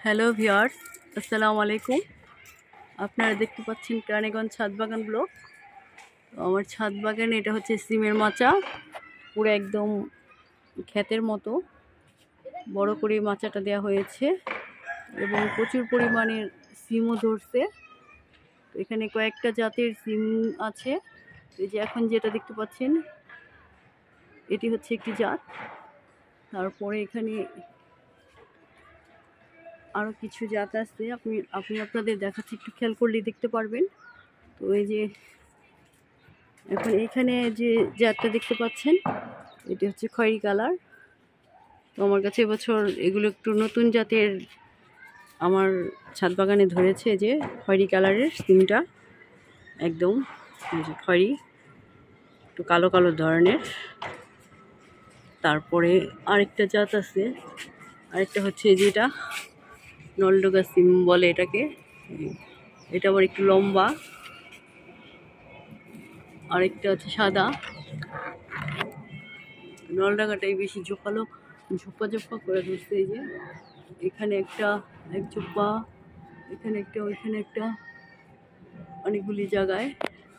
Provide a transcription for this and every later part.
Hello viewers, আসসালামু আলাইকুম। আপনারা দেখতে পাচ্ছেন কেরানীগঞ্জ ছাদ বাগান ব্লক। আমার ছাদ বাগানে এটা হচ্ছে সিমের মাচা, পুরো একদম ক্ষেতের মতো বড় করে মাচাটা দেওয়া হয়েছে এবং প্রচুর পরিমাণের সিমও ধরছে। এখানে কয়েকটা জাতের সিম আছে। এই যে এখন যেটা দেখতে পাচ্ছেন এটি হচ্ছে একটি জাত। তারপরে এখানে আরও কিছু জাত আছে, আপনি আপনাদের দেখাচ্ছি, একটু খেয়াল করলে দেখতে পারবেন। তো এই যে এখন এখানে যে জাতটা দেখতে পাচ্ছেন এটি হচ্ছে খয়েরি কালার। তো আমার কাছে এবছর এগুলো একটু নতুন জাতের আমার ছাদ বাগানে ধরেছে। যে খয়েরি কালারের সিমটা একদম খয়েরি, একটু কালো কালো ধরনের। তারপরে আরেকটা জাত আছে, আরেকটা হচ্ছে যেটা নলডোগা সিম বলে এটাকে, এটা আবার একটু লম্বা। আরেকটা হচ্ছে সাদা। নলডাঙ্গাটাই বেশি ঝোপালো, ঝোপা ঝোপা করে ধরছে। এই যে এখানে একটা, এক ঝোপা, এখানে একটা, ওইখানে একটা, অনেকগুলি জায়গায়।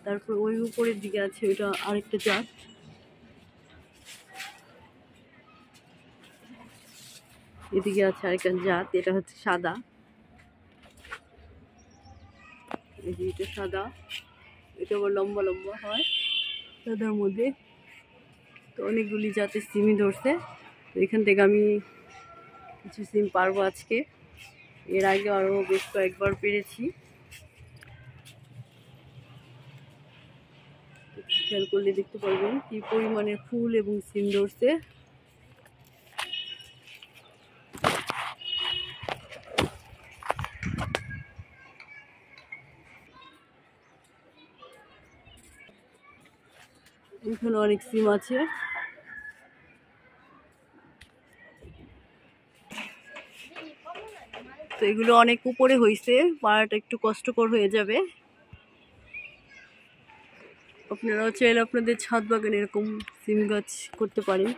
তারপর ওই উপরের দিকে আছে ওইটা আরেকটা জাত। এদিকে আছে আরেকটা জাত, এটা হচ্ছে সাদা। এই যে এটা সাদা, এটা আবার লম্বা লম্বা হয় সাদার মধ্যে। তো অনেকগুলি জাতের সিমই ধরছে। তো এখান থেকে আমি কিছু সিম পারবো আজকে। এর আগে আরও বেশ কয়েকবার পেরেছি। খেয়াল করলে দেখতে পারবেন কি পরিমাণে ফুল এবং সিম ধরছে। এখানে অনেক সিম আছে। তো এগুলো অনেক উপরে হয়েছে, পাড়াটা একটু কষ্টকর হয়ে যাবে। আপনারাও চাইলে আপনাদের ছাদ বাগানে এরকম সিম গাছ করতে পারেন।